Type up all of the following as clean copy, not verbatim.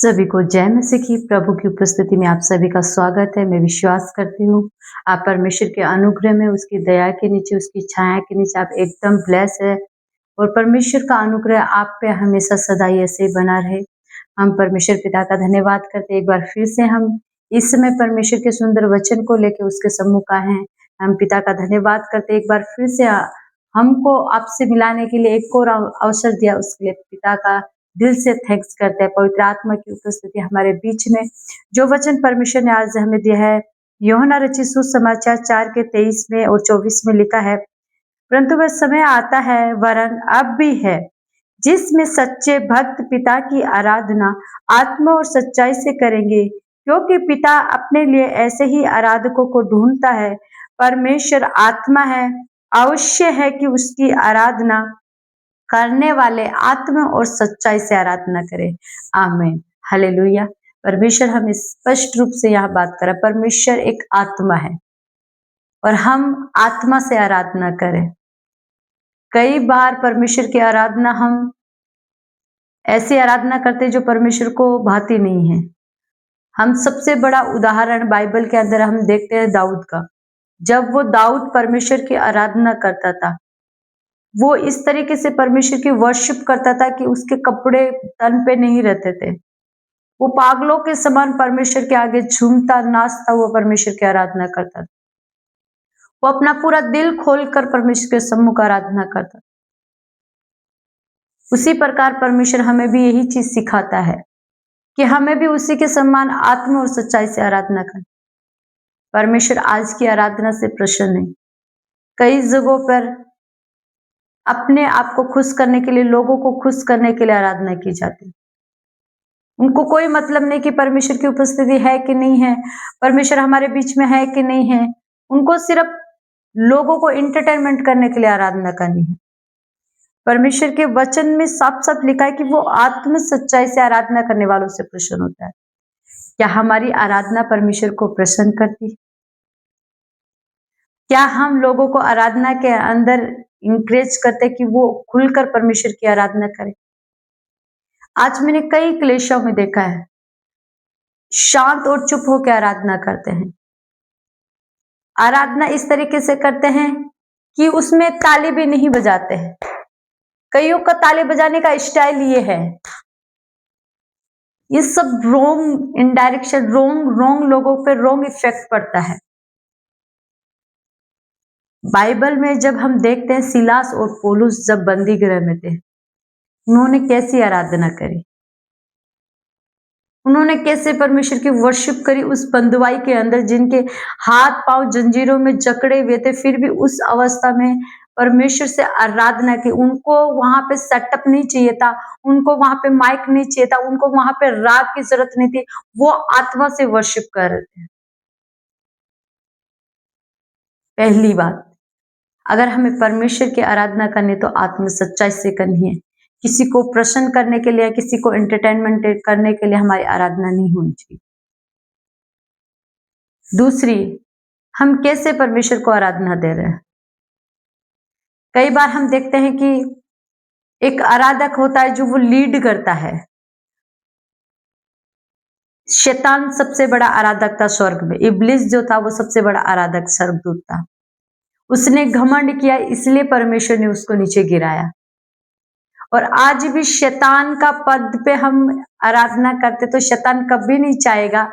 सभी को जय मसीह की। प्रभु की उपस्थिति में आप सभी का स्वागत है। मैं विश्वास करती हूँ आप परमेश्वर के अनुग्रह में, उसकी दया के नीचे, उसकी छाया के नीचे आप एकदम ब्लेस है और परमेश्वर का अनुग्रह आप पे हमेशा सदा ही ऐसे ही बना रहे। हम परमेश्वर पिता का धन्यवाद करते। एक बार फिर से हम इस समय परमेश्वर के सुंदर वचन को लेकर उसके सम्मुख आए हैं। हम पिता का धन्यवाद करते। एक बार फिर से हमको आपसे मिलाने के लिए एक और अवसर दिया, उसके लिए पिता का दिल से थैंक्स करते हैं। पवित्र आत्मा की उपस्थिति हमारे बीच में, जो वचन परमेश्वर ने आज हमें दिया है, यूहन्ना रचित सुसमाचार 4 के 23 में और 24 में लिखा है, परंतु वह समय आता है, वरन अब भी है, जिसमें सच्चे भक्त पिता की आराधना आत्मा और सच्चाई से करेंगे, क्योंकि पिता अपने लिए ऐसे ही आराधकों को ढूंढता है। परमेश्वर आत्मा है, अवश्य है कि उसकी आराधना करने वाले आत्मा और सच्चाई से आराधना करें। आमीन, हालेलुया। परमेश्वर हमें स्पष्ट रूप से यहाँ बात करा, परमेश्वर एक आत्मा है और हम आत्मा से आराधना करें। कई बार परमेश्वर की आराधना हम ऐसी आराधना करते जो परमेश्वर को भाती नहीं है। हम सबसे बड़ा उदाहरण बाइबल के अंदर हम देखते हैं दाऊद का। जब वो दाऊद परमेश्वर की आराधना करता था, वो इस तरीके से परमेश्वर की वर्शिप करता था कि उसके कपड़े तन पे नहीं रहते थे। वो पागलों के समान परमेश्वर के आगे झूमता नाचता हुआ परमेश्वर की आराधना करता था। वो अपना पूरा दिल खोलकर परमेश्वर के सम्मुख आराधना करता। उसी प्रकार परमेश्वर हमें भी यही चीज सिखाता है कि हमें भी उसी के समान आत्मा और सच्चाई से आराधना करें। परमेश्वर आज की आराधना से प्रसन्न है। कई जगहों पर अपने आप को खुश करने के लिए, लोगों को खुश करने के लिए आराधना की जाती है। उनको कोई मतलब नहीं कि परमेश्वर की उपस्थिति है कि नहीं है, परमेश्वर हमारे बीच में है कि नहीं है। उनको सिर्फ लोगों को एंटरटेनमेंट करने के लिए आराधना करनी है। परमेश्वर के वचन में साफ साफ लिखा है कि वो आत्म सच्चाई से आराधना करने वालों से प्रसन्न होता है। क्या हमारी आराधना परमेश्वर को प्रसन्न करती है? क्या हम लोगों को आराधना के अंदर इंकरेज करते कि वो खुलकर परमेश्वर की आराधना करें? आज मैंने कई क्लेशों में देखा है, शांत और चुप होकर आराधना करते हैं। आराधना इस तरीके से करते हैं कि उसमें ताली भी नहीं बजाते हैं। कईयों का ताली बजाने का स्टाइल ये है। ये सब रोंग इनडायरेक्शन, रोंग लोगों पे रोंग इफेक्ट पड़ता है। बाइबल में जब हम देखते हैं सिलास और पौलुस जब बंदी गृह में थे, उन्होंने कैसी आराधना करी, उन्होंने कैसे परमेश्वर की वर्शिप करी उस बंधुआई के अंदर, जिनके हाथ पांव जंजीरों में जकड़े हुए थे, फिर भी उस अवस्था में परमेश्वर से आराधना की। उनको वहां पे सेटअप नहीं चाहिए था, उनको वहां पे माइक नहीं चाहिए था, उनको वहां पे राग की जरूरत नहीं थी। वो आत्मा से वर्शिप कर रहे थे। पहली बात, अगर हमें परमेश्वर की आराधना करनी तो आत्म सच्चाई से करनी है। किसी को प्रसन्न करने के लिए, किसी को एंटरटेनमेंट करने के लिए हमारी आराधना नहीं होनी चाहिए। दूसरी, हम कैसे परमेश्वर को आराधना दे रहे हैं। कई बार हम देखते हैं कि एक आराधक होता है जो वो लीड करता है। शैतान सबसे बड़ा आराधक था स्वर्ग में। इब्लिस जो था वो सबसे बड़ा आराधक स्वर्गदूत था। उसने घमंड किया, इसलिए परमेश्वर ने उसको नीचे गिराया। और आज भी शैतान का पद पे हम आराधना करते तो शैतान कभी नहीं चाहेगा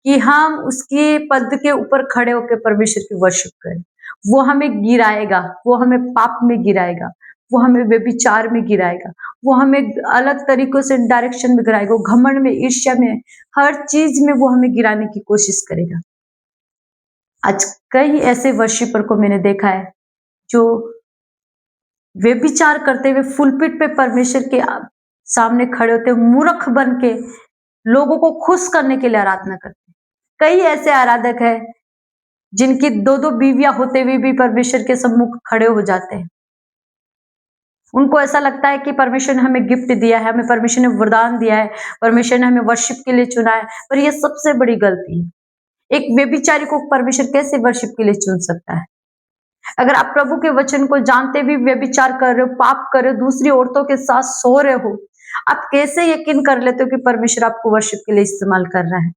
कि हम उसके पद के ऊपर खड़े होकर परमेश्वर की वर्शिप करें। वो हमें गिराएगा, वो हमें पाप में गिराएगा, वो हमें व्यभिचार में गिराएगा, वो हमें अलग तरीकों से डायरेक्शन में गिराएगा, वो घमंड में, ईर्ष्या में, हर चीज में वो हमें गिराने की कोशिश करेगा। आज कई ऐसे वर्शिपर को मैंने देखा है जो व्यभिचार करते हुए फुलपिट पे परमेश्वर के सामने खड़े होते, मूर्ख बन के लोगों को खुश करने के लिए आराधना करते। कई ऐसे आराधक हैं जिनकी दो दो बीवियां होते हुए भी परमेश्वर के सम्मुख खड़े हो जाते हैं। उनको ऐसा लगता है कि परमेश्वर ने हमें गिफ्ट दिया है, हमें परमेश्वर ने वरदान दिया है, परमेश्वर ने हमें वर्शिप के लिए चुना है। पर यह सबसे बड़ी गलती है। एक व्यभिचारी को परमेश्वर कैसे वर्शिप के लिए चुन सकता है? अगर आप प्रभु के वचन को जानते भी व्यभिचार कर रहे हो, पाप कर रहे हो, दूसरी औरतों के साथ सो रहे हो, आप कैसे यकीन कर लेते हो कि परमेश्वर आपको वर्शिप के लिए इस्तेमाल कर रहा है?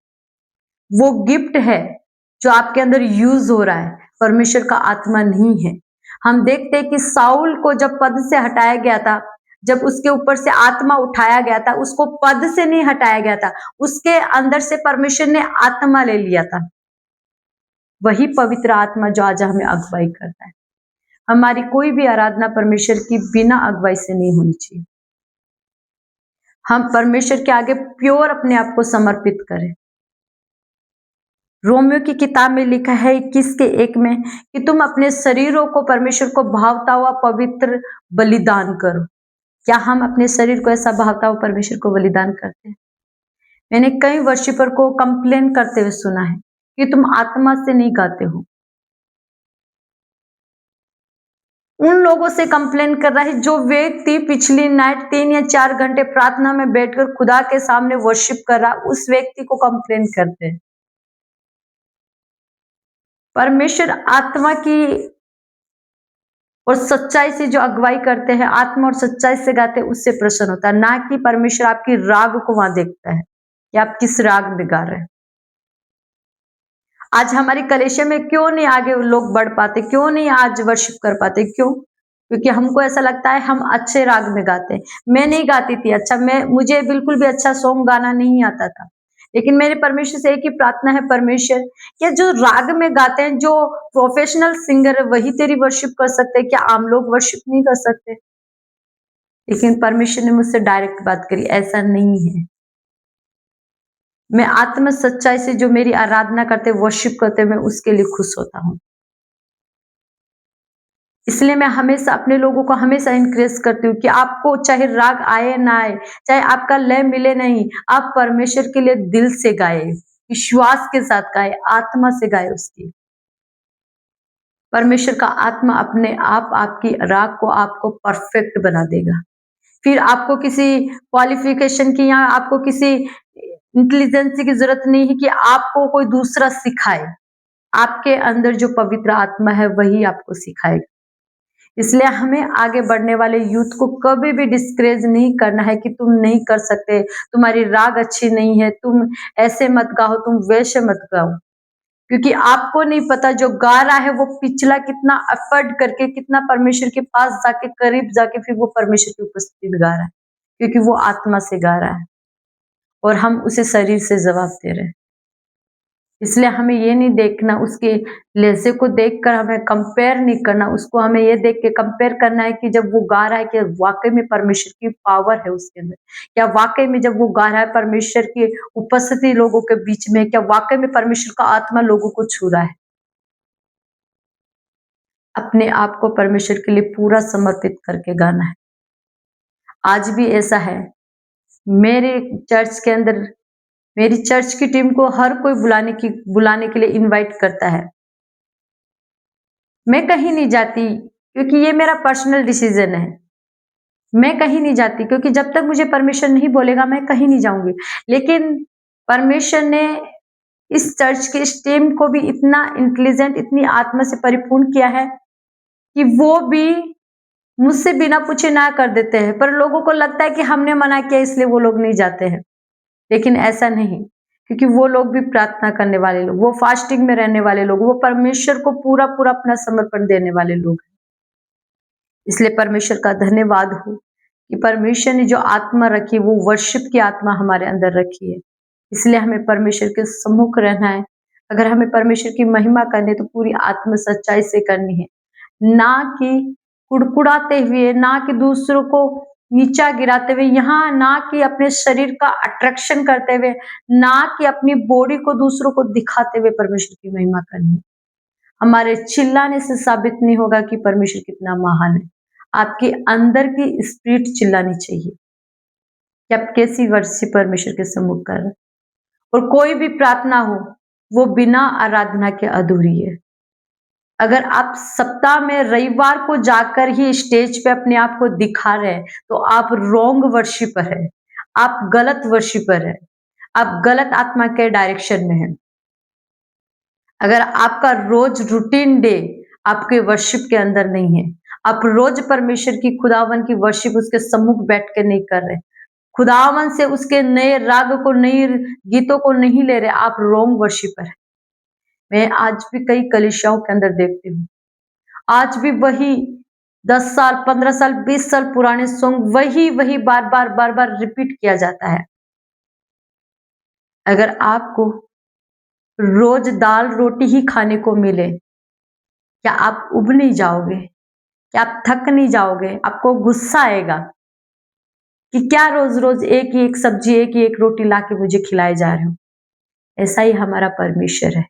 वो गिफ्ट है जो आपके अंदर यूज हो रहा है, परमेश्वर का आत्मा नहीं है। हम देखते हैं कि साउल को जब पद से हटाया गया था, जब उसके ऊपर से आत्मा उठाया गया था, उसको पद से नहीं हटाया गया था, उसके अंदर से परमेश्वर ने आत्मा ले लिया था। वही पवित्र आत्मा जो आज हमें अगुवाई करता है। हमारी कोई भी आराधना परमेश्वर की बिना अगुवाई से नहीं होनी चाहिए। हम परमेश्वर के आगे प्योर अपने आप को समर्पित करें। रोमियो की किताब में लिखा है 21:1 में कि तुम अपने शरीरों को परमेश्वर को भावता हुआ पवित्र बलिदान करो। क्या हम अपने शरीर को ऐसा भावता हुआ परमेश्वर को बलिदान करते हैं? मैंने कई वर्शिपर को कंप्लेन करते हुए सुना है कि तुम आत्मा से नहीं गाते हो। उन लोगों से कंप्लेन कर रहा है जो व्यक्ति पिछली नाइट 3 या 4 घंटे प्रार्थना में बैठकर खुदा के सामने वर्शिप कर रहा, उस व्यक्ति को कंप्लेन करते हैं। परमेश्वर आत्मा की और सच्चाई से जो अगुवाई करते हैं, आत्मा और सच्चाई से गाते हैं, उससे प्रसन्न होता है, ना कि परमेश्वर आपकी राग को वहां देखता है कि आप किस राग में गा रहे हैं। आज हमारी कलीसिया में क्यों नहीं आगे लोग बढ़ पाते, क्यों नहीं आज वर्शिप कर पाते? क्यों? क्योंकि हमको ऐसा लगता है हम अच्छे राग में गाते हैं। मैं नहीं गाती थी अच्छा, मुझे बिल्कुल भी अच्छा सॉन्ग गाना नहीं आता था, लेकिन मेरे परमेश्वर से एक ही प्रार्थना है, परमेश्वर ये जो राग में गाते हैं, जो प्रोफेशनल सिंगर है वही तेरी वर्शिप कर सकते हैं, क्या आम लोग वर्शिप नहीं कर सकते? लेकिन परमेश्वर ने मुझसे डायरेक्ट बात करी, ऐसा नहीं है। मैं आत्म सच्चाई से जो मेरी आराधना करते, वर्शिप करते, मैं उसके लिए खुश होता हूँ। इसलिए मैं हमेशा अपने लोगों को हमेशा इंकरेज करती हूँ कि आपको चाहे राग आए ना आए, चाहे आपका लय मिले नहीं, आप परमेश्वर के लिए दिल से गाए, विश्वास के साथ गाए, आत्मा से गाए उसकी। परमेश्वर का आत्मा अपने आप आपकी राग को आपको परफेक्ट बना देगा। फिर आपको किसी क्वालिफिकेशन की या आपको किसी इंटेलिजेंसी की जरूरत नहीं है कि आपको कोई दूसरा सिखाए। आपके अंदर जो पवित्र आत्मा है वही आपको सिखाएगा। इसलिए हमें आगे बढ़ने वाले यूथ को कभी भी डिस्करेज नहीं करना है कि तुम नहीं कर सकते, तुम्हारी राग अच्छी नहीं है, तुम ऐसे मत गाओ, तुम वैसे मत गाओ। क्योंकि आपको नहीं पता जो गा रहा है वो पिछला कितना एफर्ट करके, कितना परमेश्वर के पास जाके, करीब जाके फिर वो परमेश्वर की उपस्थिति में गा रहा है, क्योंकि वो आत्मा से गा रहा है और हम उसे शरीर से जवाब दे रहे हैं। इसलिए हमें ये नहीं देखना, उसके लहजे को देखकर हमें कंपेयर नहीं करना, उसको हमें ये देख के कंपेयर करना है कि जब वो गा रहा है कि वाकई में परमेश्वर की पावर है उसके अंदर, क्या वाकई में जब वो गा रहा है परमेश्वर की उपस्थिति लोगों के बीच में, क्या वाकई में परमेश्वर का आत्मा लोगों को छू रहा है। अपने आप को परमेश्वर के लिए पूरा समर्पित करके गाना है। आज भी ऐसा है, मेरे चर्च के अंदर मेरी चर्च की टीम को हर कोई बुलाने के लिए इनवाइट करता है। मैं कहीं नहीं जाती क्योंकि ये मेरा पर्सनल डिसीजन है। मैं कहीं नहीं जाती क्योंकि जब तक मुझे परमेश्वर नहीं बोलेगा मैं कहीं नहीं जाऊंगी। लेकिन परमेश्वर ने इस चर्च के इस टीम को भी इतना इंटेलिजेंट, इतनी आत्मा से परिपूर्ण किया है कि वो भी मुझसे बिना पूछे ना कर देते हैं। पर लोगों को लगता है कि हमने मना किया इसलिए वो लोग नहीं जाते हैं, लेकिन ऐसा नहीं, क्योंकि वो लोग भी प्रार्थना करने वाले लोग, वो फास्टिंग में रहने वाले लोग, वो परमेश्वर को पूरा पूरा अपना समर्पण देने वाले लोग हैं। इसलिए परमेश्वर का धन्यवाद हो कि परमेश्वर ने जो आत्मा रखी वो वर्शिप की आत्मा हमारे अंदर रखी है। इसलिए हमें परमेश्वर के सम्मुख रहना है। अगर हमें परमेश्वर की महिमा करनी है तो पूरी आत्म सच्चाई से करनी है, ना कि कुड़कुड़ाते हुए, ना कि दूसरों को नीचा गिराते हुए, यहाँ ना कि अपने शरीर का अट्रैक्शन करते हुए, ना कि अपनी बॉडी को दूसरों को दिखाते हुए परमेश्वर की महिमा करनी है। हमारे चिल्लाने से साबित नहीं होगा कि परमेश्वर कितना महान है। आपके अंदर की स्पिरिट चिल्लानी चाहिए कि आप कैसी वर्षी परमेश्वर के सम्मुख कर रहे हैं। और कोई भी प्रार्थना हो वो बिना आराधना के अधूरी है। अगर आप सप्ताह में रविवार को जाकर ही स्टेज पे अपने आप को दिखा रहे हैं तो आप रॉन्ग वर्शिपर है, आप गलत वर्शिपर है, आप गलत आत्मा के डायरेक्शन में हैं। अगर आपका रोज रूटीन डे आपके वर्शिप के अंदर नहीं है, आप रोज परमेश्वर की खुदावन की वर्शिप उसके सम्मुख बैठ के नहीं कर रहे, खुदावन से उसके नए राग को, नई गीतों को नहीं ले रहे, आप रॉन्ग वर्शिपर है। मैं आज भी कई कलीसियाओं के अंदर देखती हूँ, आज भी वही 10 साल, 15 साल, 20 साल पुराने सॉन्ग वही बार-बार रिपीट किया जाता है। अगर आपको रोज दाल-रोटी ही खाने को मिले, क्या आप उब नहीं जाओगे? क्या आप थक नहीं जाओगे? आपको गुस्सा आएगा कि क्या रोज-रोज एक ही एक सब्जी, एक ही एक रोटी लाके मुझे खिलाए जा रहे हो? ऐसा ही हमारा परमेश्वर है।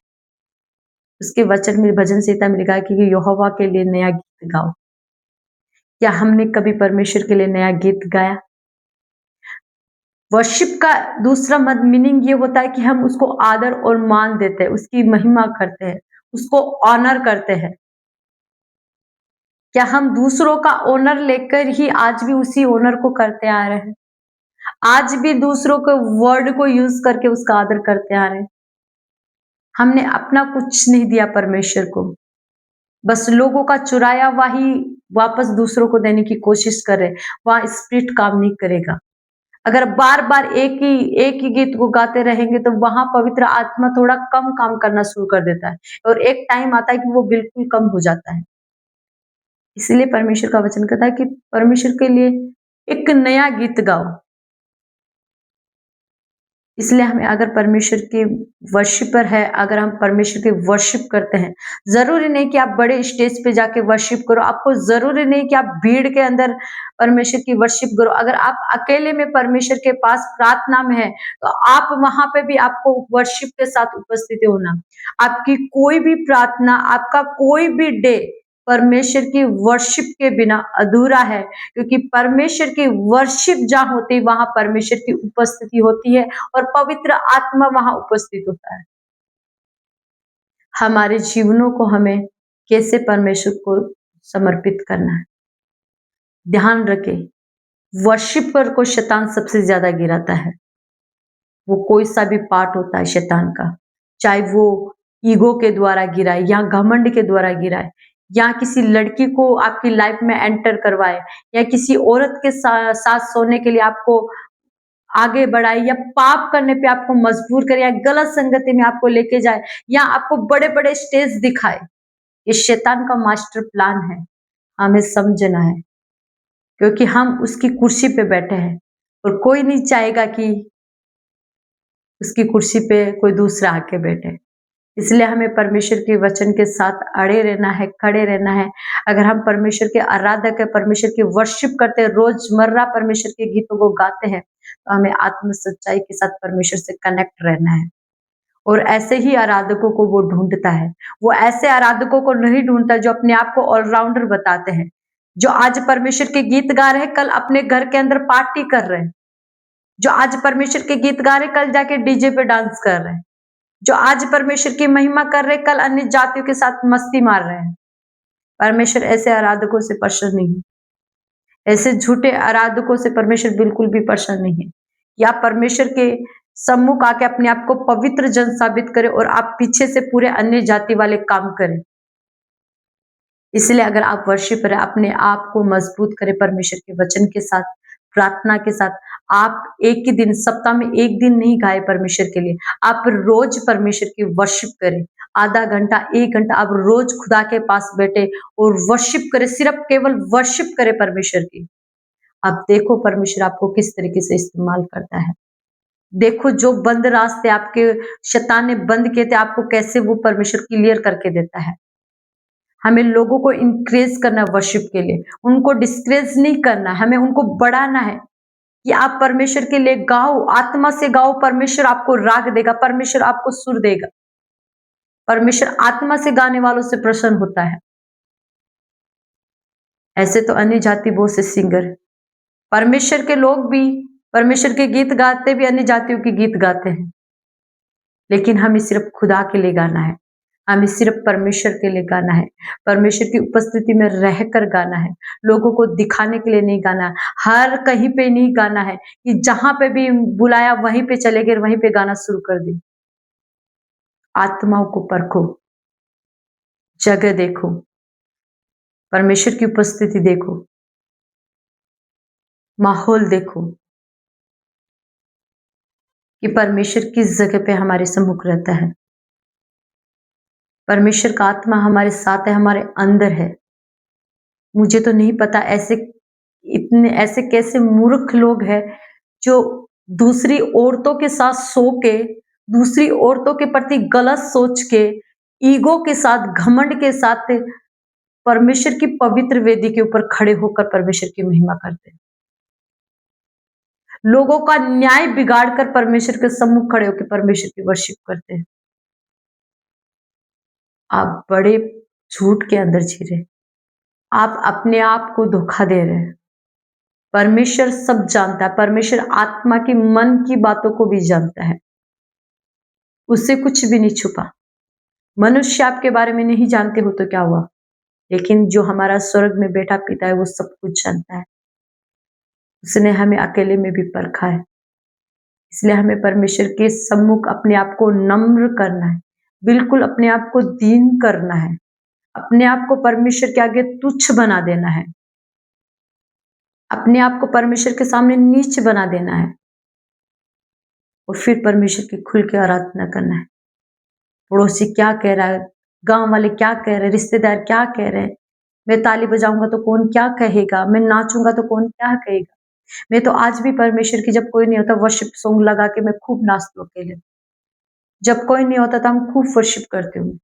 उसके वचन में, भजन संहिता में लिखा है कि यहोवा के लिए नया गीत गाओ। क्या हमने कभी परमेश्वर के लिए नया गीत गाया? वर्शिप का दूसरा मत मीनिंग ये होता है कि हम उसको आदर और मान देते हैं, उसकी महिमा करते हैं, उसको ऑनर करते हैं। क्या हम दूसरों का ऑनर लेकर ही आज भी उसी ऑनर को करते आ रहे हैं? आज भी दूसरों के वर्ड को यूज करके उसका आदर करते आ रहे हैं? हमने अपना कुछ नहीं दिया परमेश्वर को, बस लोगों का चुराया हुआ ही वापस दूसरों को देने की कोशिश कर रहे। वहां स्पिरिट काम नहीं करेगा। अगर बार बार एक ही गीत को गाते रहेंगे तो वहां पवित्र आत्मा थोड़ा कम काम करना शुरू कर देता है, और एक टाइम आता है कि वो बिल्कुल कम हो जाता है। इसलिए परमेश्वर का वचन कहता है कि परमेश्वर के लिए एक नया गीत गाओ। इसलिए हमें, अगर परमेश्वर के वर्शिपर है, अगर हम परमेश्वर की वर्शिप करते हैं, जरूरी नहीं कि आप बड़े स्टेज पे जाके वर्शिप करो, आपको जरूरी नहीं कि आप भीड़ के अंदर परमेश्वर की वर्शिप करो। अगर आप अकेले में परमेश्वर के पास प्रार्थना में है, तो आप वहां पे भी आपको वर्शिप के साथ उपस्थित होना। आपकी कोई भी प्रार्थना, आपका कोई भी डे परमेश्वर की वर्शिप के बिना अधूरा है, क्योंकि परमेश्वर की वर्शिप जहां होती है वहां परमेश्वर की उपस्थिति होती है, और पवित्र आत्मा वहां उपस्थित होता है। हमारे जीवनों को हमें कैसे परमेश्वर को समर्पित करना है, ध्यान रखें। वर्शिपर को शैतान सबसे ज्यादा गिराता है। वो कोई सा भी पार्ट होता है शैतान का, चाहे वो ईगो के द्वारा गिराए, या घमंड के द्वारा गिराए, या किसी लड़की को आपकी लाइफ में एंटर करवाए, या किसी औरत के साथ सोने के लिए आपको आगे बढ़ाए, या पाप करने पे आपको मजबूर करे, या गलत संगति में आपको लेके जाए, या आपको बड़े बड़े स्टेज दिखाए। ये शैतान का मास्टर प्लान है। हमें समझना है, क्योंकि हम उसकी कुर्सी पे बैठे हैं, और कोई नहीं चाहेगा कि उसकी कुर्सी पे कोई दूसरा आके बैठे। इसलिए हमें परमेश्वर के वचन के साथ अड़े रहना है, खड़े रहना है। अगर हम परमेश्वर के आराधक है, परमेश्वर की वर्शिप करते हैं, रोजमर्रा परमेश्वर के गीतों को गाते हैं, तो हमें आत्म सच्चाई के साथ परमेश्वर से कनेक्ट रहना है। और ऐसे ही आराधकों को वो ढूंढता है। वो ऐसे आराधकों को नहीं ढूंढता जो अपने आप को ऑलराउंडर बताते हैं, जो आज परमेश्वर के गीत गा रहे हैं, कल अपने घर के अंदर पार्टी कर रहे हैं, जो आज परमेश्वर के गीत गा रहे, कल जाके डीजे पे डांस कर रहे हैं, जो आज परमेश्वर की महिमा कर रहे, कल अन्य जातियों के साथ मस्ती मार रहे हैं। परमेश्वर ऐसे आराधकों से प्रसन्न नहीं है। ऐसे झूठे आराधकों से परमेश्वर बिल्कुल भी प्रसन्न नहीं है। या परमेश्वर के सम्मुख आके अपने आप को पवित्र जन साबित करे, और आप पीछे से पूरे अन्य जाति वाले काम करें। इसलिए अगर आप वर्शिपर है, अपने आप को मजबूत करें परमेश्वर के वचन के साथ, प्रार्थना के साथ। आप एक ही दिन, सप्ताह में एक दिन नहीं गाए परमेश्वर के लिए, आप रोज परमेश्वर की वर्शिप करें। आधा घंटा, 1 घंटा आप रोज खुदा के पास बैठे और वर्शिप करें, सिर्फ केवल वर्शिप करें परमेश्वर की। आप देखो परमेश्वर आपको किस तरीके से इस्तेमाल करता है। देखो जो बंद रास्ते आपके शैतान ने बंद किए थे, आपको कैसे वो परमेश्वर क्लियर करके देता है। हमें लोगों को इंक्रेज करना है वर्शिप के लिए, उनको डिस्करेज नहीं करना है, हमें उनको बढ़ाना है कि आप परमेश्वर के लिए गाओ, आत्मा से गाओ। परमेश्वर आपको राग देगा, परमेश्वर आपको सुर देगा। परमेश्वर आत्मा से गाने वालों से प्रसन्न होता है। ऐसे तो अन्य जाति बहुत से सिंगर, परमेश्वर के लोग भी परमेश्वर के गीत गाते भी अन्य जातियों के गीत गाते हैं, लेकिन हमें सिर्फ खुदा के लिए गाना है। हमें सिर्फ परमेश्वर के लिए गाना है, परमेश्वर की उपस्थिति में रहकर गाना है, लोगों को दिखाने के लिए नहीं गाना है, हर कहीं पे नहीं गाना है कि जहां पे भी बुलाया वहीं पे चले गए, वहीं पे गाना शुरू कर दे। आत्माओं को परखो, जगह देखो, परमेश्वर की उपस्थिति देखो, माहौल देखो, कि परमेश्वर किस जगह पे हमारे सम्मुख रहता है। परमेश्वर का आत्मा हमारे साथ है, हमारे अंदर है। मुझे तो नहीं पता ऐसे कैसे मूर्ख लोग हैं जो दूसरी औरतों के साथ सो के, दूसरी औरतों के प्रति गलत सोच के, ईगो के साथ, घमंड के साथ परमेश्वर की पवित्र वेदी के ऊपर खड़े होकर परमेश्वर की महिमा करते हैं। लोगों का न्याय बिगाड़ कर परमेश्वर के सम्मुख खड़े होकर परमेश्वर की वर्शिप करते हैं। आप बड़े झूठ के अंदर जी रहे, आप अपने आप को धोखा दे रहे हैं। परमेश्वर सब जानता है, परमेश्वर आत्मा की मन की बातों को भी जानता है, उससे कुछ भी नहीं छुपा। मनुष्य आपके बारे में नहीं जानते हो तो क्या हुआ, लेकिन जो हमारा स्वर्ग में बैठा पिता है वो सब कुछ जानता है। उसने हमें अकेले में भी परखा है, इसलिए हमें परमेश्वर के सम्मुख अपने आप को नम्र करना है, बिल्कुल अपने आप को दीन करना है, अपने आप को परमेश्वर के आगे तुच्छ बना देना है, अपने आप को परमेश्वर के सामने नीच बना देना है और फिर परमेश्वर की खुल के आराधना करना है। पड़ोसी क्या कह रहा है, गांव वाले क्या कह रहे हैं, रिश्तेदार क्या कह रहे हैं, मैं ताली बजाऊंगा तो कौन क्या कहेगा, मैं नाचूंगा तो कौन क्या कहेगा। मैं तो आज भी परमेश्वर की, जब कोई नहीं होता, वर्शिप सॉन्ग लगा के मैं खूब नाचती हूँ अकेले। जब कोई नहीं होता तो हम खूब वर्शिप करते हूँ,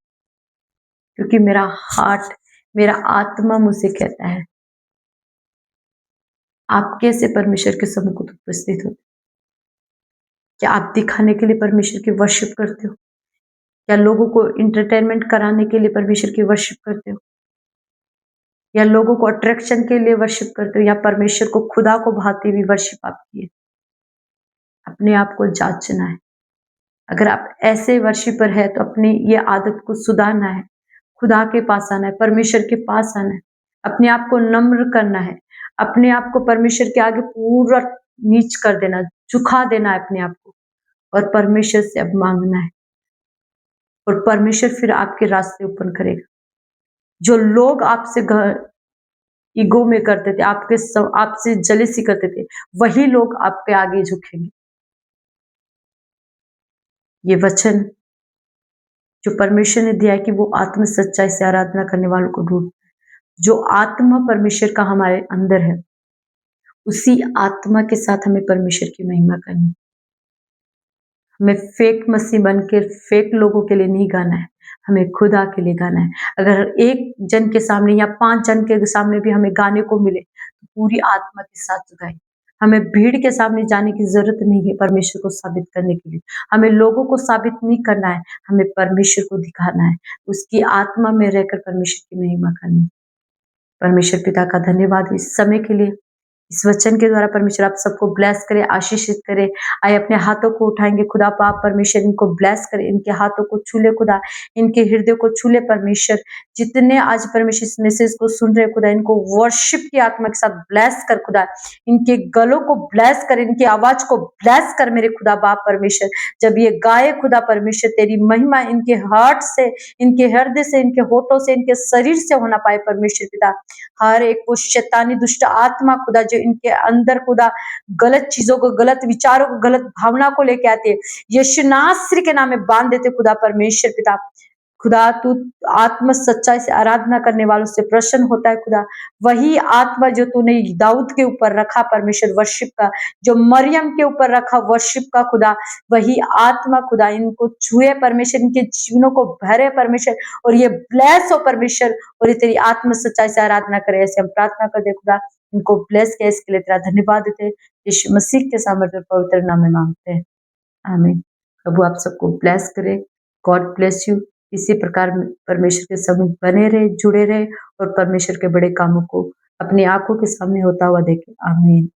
क्योंकि मेरा हार्ट, मेरा आत्मा मुझसे कहता है। आप कैसे परमेश्वर के सम्मुख उपस्थित होते? क्या आप दिखाने के लिए परमेश्वर की वर्शिप करते हो? क्या लोगों को इंटरटेनमेंट कराने के लिए परमेश्वर की वर्शिप करते हो, या लोगों को अट्रैक्शन के लिए वर्शिप करते हो, या परमेश्वर को, खुदा को भाती हुई वर्शिप आपकी है? अपने आप को जांचना है। अगर आप ऐसे वर्शिपर है तो अपनी ये आदत को सुधारना है, खुदा के पास आना है, परमेश्वर के पास आना है, अपने आप को नम्र करना है, अपने आप को परमेश्वर के आगे पूरा नीच कर देना, झुका देना है अपने आप को, और परमेश्वर से अब मांगना है, और परमेश्वर फिर आपके रास्ते ओपन करेगा। जो लोग आपसे ईगो में करते थे, आपसे जलेसी करते थे, वही लोग आपके आगे झुकेंगे। ये वचन जो परमेश्वर ने दिया है कि वो आत्म सच्चाई से आराधना करने वालों को ढूंढता है। जो आत्मा परमेश्वर का हमारे अंदर है, उसी आत्मा के साथ हमें परमेश्वर की महिमा करनी। हमें फेक मसीह बनकर फेक लोगों के लिए नहीं गाना है, हमें खुदा के लिए गाना है। अगर एक जन के सामने या 5 जन के सामने भी हमें गाने को मिले तो पूरी आत्मा के साथ गाएं। हमें भीड़ के सामने जाने की जरूरत नहीं है परमेश्वर को साबित करने के लिए। हमें लोगों को साबित नहीं करना है, हमें परमेश्वर को दिखाना है, उसकी आत्मा में रहकर परमेश्वर की महिमा करनी। परमेश्वर पिता का धन्यवाद इस समय के लिए। इस वचन के द्वारा परमेश्वर आप सबको ब्लेस करे, आशीषित करे। आए अपने हाथों को उठाएंगे, खुदा पाप परमेश्वर इनको ब्लेस करे, इनके हाथों को छूले खुदा, इनके हृदय को छूले परमेश्वर। जितने आज परमेश्वर इस मैसेज को सुन रहे खुदा, इनको वर्शिप की आत्मा के साथ ब्लेस कर खुदा, इनके गलों को ब्लेस कर, इनकी आवाज को ब्लेस कर मेरे खुदा बाप परमेश्वर। जब ये गाए खुदा परमेश्वर, तेरी महिमा इनके हार्ट से, इनके हृदय से, इनके होठों से, इनके शरीर से होना पाए परमेश्वर पिता। हर एक वो शैतानी दुष्ट आत्मा खुदा जो इनके अंदर खुदा गलत चीजों को, गलत विचारों को, गलत भावना को लेके आते हैं, यीशु नासरी के नाम में बांध देते खुदा परमेश्वर पिता। खुदा तू आत्मा सच्चाई से आराधना करने वालों से प्रसन्न होता है खुदा। वही आत्मा जो तूने दाऊद के ऊपर रखा परमेश्वर वर्शिप का, जो मरियम के ऊपर रखा वर्शिप का खुदा, वही आत्मा खुदा इनको छुए परमेश्वर, इनके जीवनों को भरे परमेश्वर, और ये ब्लेस हो परमेश्वर, और ये तेरी आत्म सच्चाई से आराधना करे। ऐसे हम प्रार्थना कर दे खुदा, इनको ब्लेस किया, इसके लिए तेरा धन्यवाद देते हैं, यीशु मसीह के सामर्थ्य पवित्र नाम में मांगते हैं, आमीन। प्रभु आप सबको ब्लेस करे, गॉड ब्लेस यू। इसी प्रकार परमेश्वर के सम्मुख बने रहे, जुड़े रहे, और परमेश्वर के बड़े कामों को अपनी आंखों के सामने होता हुआ देखे, आमीन।